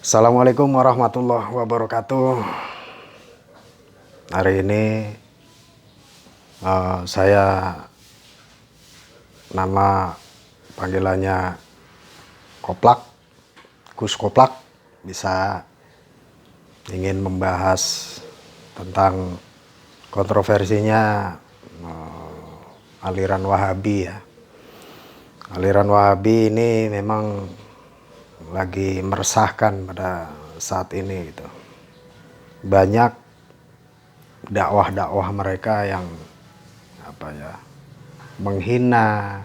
Assalamualaikum warahmatullahi wabarakatuh. Hari ini saya nama panggilannya Koplak, Gus Koplak, bisa ingin membahas tentang kontroversinya aliran Wahabi ya. Aliran Wahabi ini memang lagi meresahkan pada saat ini gitu. Banyak dakwah-dakwah mereka yang menghina,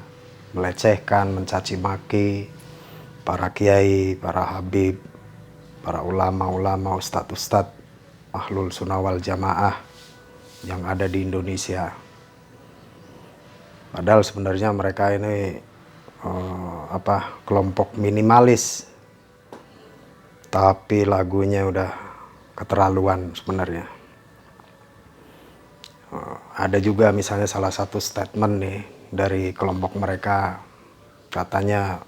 melecehkan, mencaci maki para kiai, para habib, para ulama-ulama, ustadz-ustadz ahlul sunnah wal jamaah yang ada di Indonesia. Padahal sebenarnya mereka ini kelompok minimalis, tapi lagunya udah keterlaluan sebenarnya. Ada juga misalnya salah satu statement nih dari kelompok mereka, katanya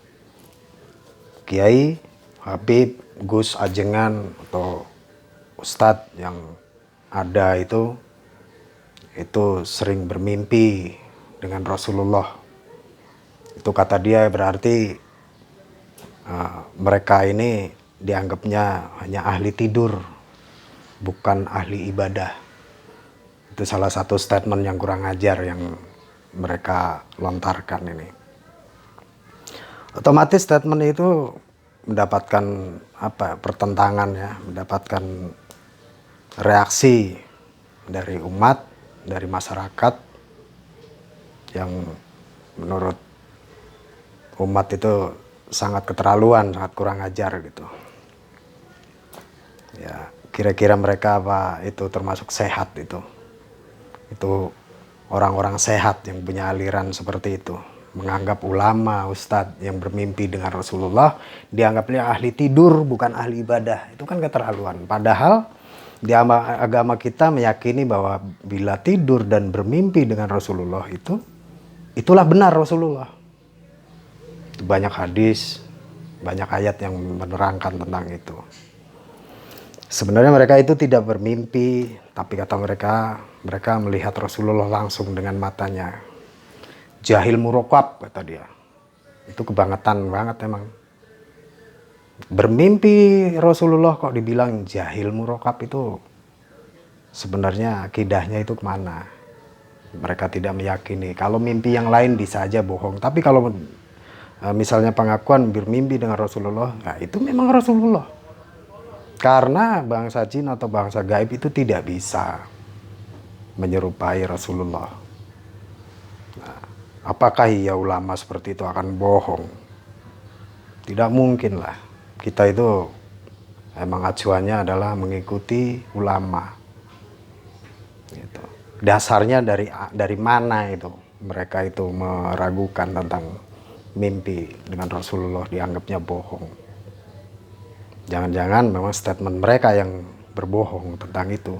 kiai, habib, gus, ajengan atau ustadz yang ada itu sering bermimpi dengan Rasulullah. Itu kata dia berarti mereka ini dianggapnya hanya ahli tidur, bukan ahli ibadah. Itu salah satu statement yang kurang ajar yang mereka lontarkan ini. Otomatis statement itu mendapatkan pertentangan ya, mendapatkan reaksi dari umat, dari masyarakat yang menurut umat itu sangat keterlaluan, sangat kurang ajar gitu. Ya, kira-kira mereka itu termasuk sehat itu. Itu orang-orang sehat yang punya aliran seperti itu. Menganggap ulama, ustadz yang bermimpi dengan Rasulullah dianggapnya ahli tidur, bukan ahli ibadah. Itu kan keterlaluan. Padahal di agama kita meyakini bahwa bila tidur dan bermimpi dengan Rasulullah itulah benar Rasulullah. Banyak hadis, banyak ayat yang menerangkan tentang itu. Sebenarnya mereka itu tidak bermimpi, tapi kata mereka melihat Rasulullah langsung dengan matanya. Jahil murokab kata dia. Itu kebangetan banget emang. Bermimpi Rasulullah kok dibilang jahil murokab, itu sebenarnya akidahnya itu kemana? Mereka tidak meyakini. Kalau mimpi yang lain bisa aja bohong. Tapi kalau misalnya pengakuan bermimpi dengan Rasulullah, nah itu memang Rasulullah. Karena bangsa jin atau bangsa gaib itu tidak bisa menyerupai Rasulullah. Nah, apakah iya ulama seperti itu akan bohong? Tidak mungkin lah. Kita itu emang acuannya adalah mengikuti ulama. Gitu. Dasarnya dari mana itu? Mereka itu meragukan tentang mimpi dengan Rasulullah, dianggapnya bohong. Jangan-jangan memang statement mereka yang berbohong tentang itu.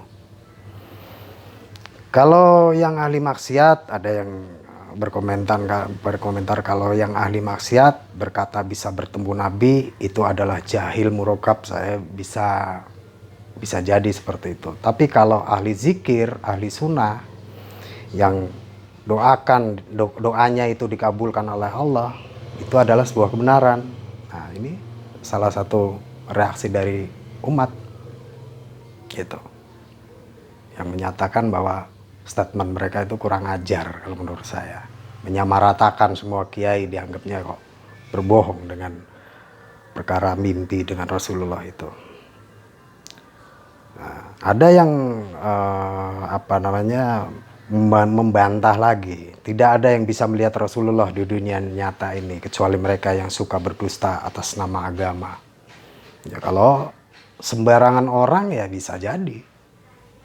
Kalau yang ahli maksiat, ada yang berkomentar kalau yang ahli maksiat berkata bisa bertemu Nabi, itu adalah jahil murokab. Saya bisa jadi seperti itu. Tapi kalau ahli zikir, ahli sunnah yang doanya itu dikabulkan oleh Allah, itu adalah sebuah kebenaran. Nah, ini salah satu reaksi dari umat gitu, yang menyatakan bahwa statement mereka itu kurang ajar. Kalau menurut saya, menyamaratakan semua kiai, dianggapnya kok berbohong dengan perkara mimpi dengan Rasulullah itu. Nah, ada yang membantah lagi, tidak ada yang bisa melihat Rasulullah di dunia nyata ini kecuali mereka yang suka berdusta atas nama agama. Ya, kalau sembarangan orang ya bisa jadi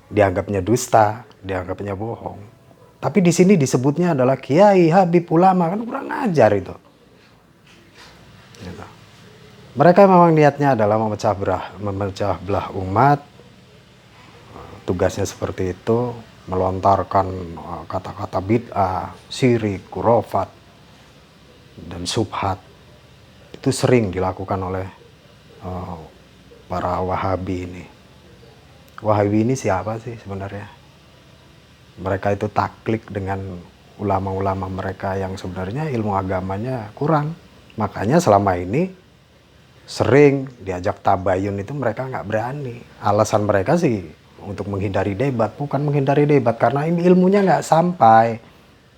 dianggapnya dusta, dianggapnya bohong. Tapi di sini disebutnya adalah kiai, habib, ulama, kan kurang ajar itu. Gitu. Mereka memang niatnya adalah memecah belah umat. Tugasnya seperti itu, melontarkan kata-kata bid'ah, syirik, khurafat, dan subhat. Itu sering dilakukan oleh para Wahabi ini. Wahabi ini siapa sih sebenarnya? Mereka itu taklid dengan ulama-ulama mereka yang sebenarnya ilmu agamanya kurang. Makanya selama ini sering diajak tabayun itu mereka nggak berani. Alasan mereka sih untuk menghindari debat, bukan menghindari debat karena ilmunya nggak sampai.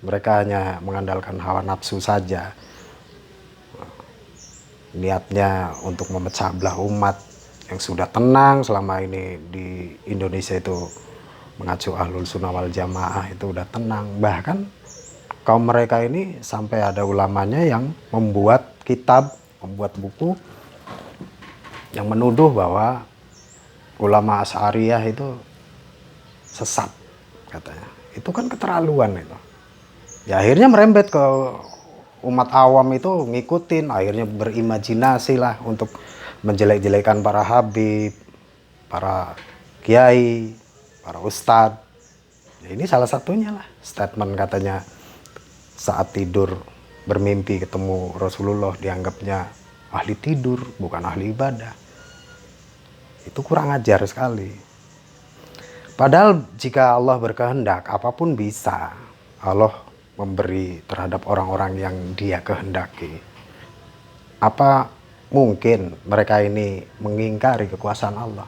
Mereka hanya mengandalkan hawa nafsu saja. Niatnya untuk memecah belah umat yang sudah tenang selama ini di Indonesia itu mengacu ahlul sunnah wal jamaah itu udah tenang. Bahkan kaum mereka ini sampai ada ulamanya yang membuat kitab, membuat buku yang menuduh bahwa ulama Asy'ariyah itu sesat katanya. Itu kan keterlaluan itu. Ya akhirnya merembet ke umat awam itu ngikutin, akhirnya berimajinasi lah untuk menjelek-jelekan para habib, para kiai, para ustadz. Ya, ini salah satunya lah statement katanya saat tidur bermimpi ketemu Rasulullah dianggapnya ahli tidur bukan ahli ibadah. Itu kurang ajar sekali. Padahal jika Allah berkehendak apapun bisa. Allah memberi terhadap orang-orang yang Dia kehendaki. Apa mungkin mereka ini mengingkari kekuasaan Allah?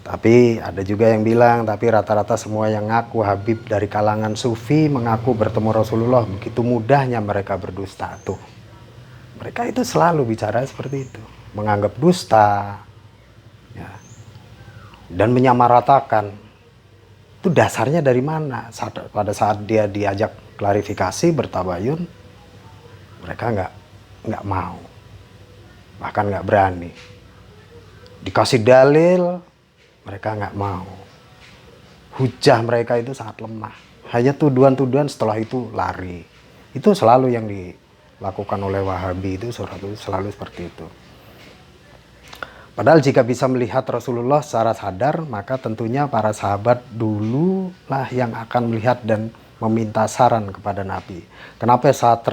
Tapi ada juga yang bilang, tapi rata-rata semua yang ngaku Habib dari kalangan sufi mengaku bertemu Rasulullah, begitu mudahnya mereka berdusta tuh. Mereka itu selalu bicara seperti itu, menganggap dusta, ya, dan menyamaratakan. Itu dasarnya dari mana? Pada saat dia diajak klarifikasi bertabayun, mereka nggak mau, bahkan nggak berani. Dikasih dalil, mereka nggak mau. Hujah mereka itu sangat lemah. Hanya tuduhan-tuduhan, setelah itu lari. Itu selalu yang dilakukan oleh Wahabi itu selalu seperti itu. Padahal jika bisa melihat Rasulullah secara sadar, maka tentunya para sahabat dululah yang akan melihat dan meminta saran kepada Nabi. Kenapa saat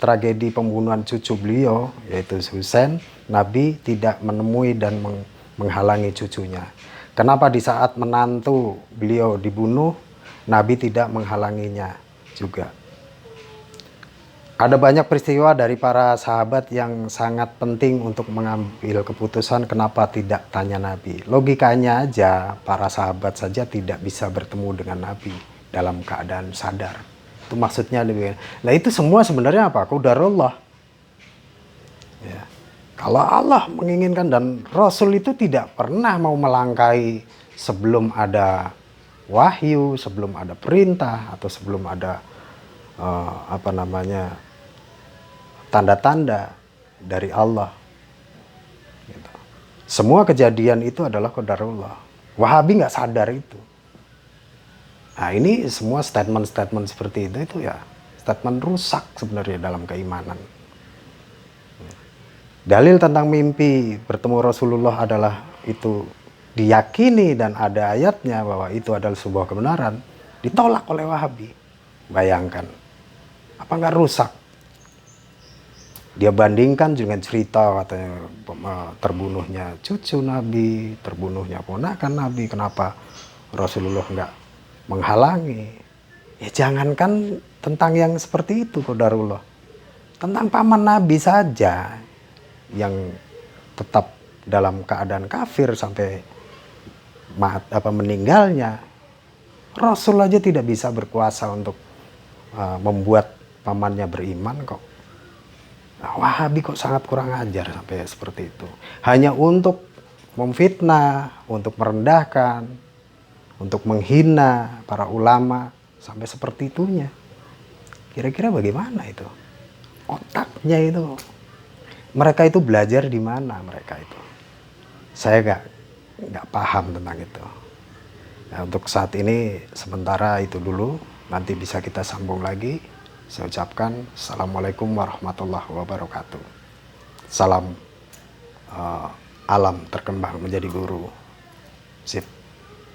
tragedi pembunuhan cucu beliau, yaitu Husain, Nabi tidak menemui dan menghalangi cucunya? Kenapa di saat menantu beliau dibunuh, Nabi tidak menghalanginya juga? Ada banyak peristiwa dari para sahabat yang sangat penting untuk mengambil keputusan kenapa tidak tanya Nabi. Logikanya aja, para sahabat saja tidak bisa bertemu dengan Nabi dalam keadaan sadar. Itu maksudnya. Nah itu semua sebenarnya apa? Qadarullah. Ya. Kalau Allah menginginkan, dan Rasul itu tidak pernah mau melangkahi sebelum ada wahyu, sebelum ada perintah, atau sebelum ada tanda-tanda dari Allah. Gitu. Semua kejadian itu adalah qadarullah. Wahabi nggak sadar itu. Nah ini semua statement-statement seperti itu ya statement rusak sebenarnya dalam keimanan. Dalil tentang mimpi bertemu Rasulullah adalah itu diyakini dan ada ayatnya bahwa itu adalah sebuah kebenaran, ditolak oleh Wahabi. Bayangkan, apa nggak rusak? Dia bandingkan dengan cerita katanya terbunuhnya cucu Nabi, terbunuhnya ponakan Nabi, kenapa Rasulullah nggak menghalangi? Ya jangankan tentang yang seperti itu qadarullah, tentang paman Nabi saja yang tetap dalam keadaan kafir sampai meninggalnya, Rasul aja tidak bisa berkuasa untuk membuat pamannya beriman kok. Nah, Wahabi kok sangat kurang ajar sampai seperti itu. Hanya untuk memfitnah, untuk merendahkan, untuk menghina para ulama sampai seperti itunya. Kira-kira bagaimana itu? Otaknya itu. Mereka itu belajar di mana mereka itu? Saya nggak paham tentang itu. Nah, untuk saat ini sementara itu dulu. Nanti bisa kita sambung lagi. Saya ucapkan Assalamualaikum warahmatullahi wabarakatuh. Salam alam terkembang menjadi guru. Sip.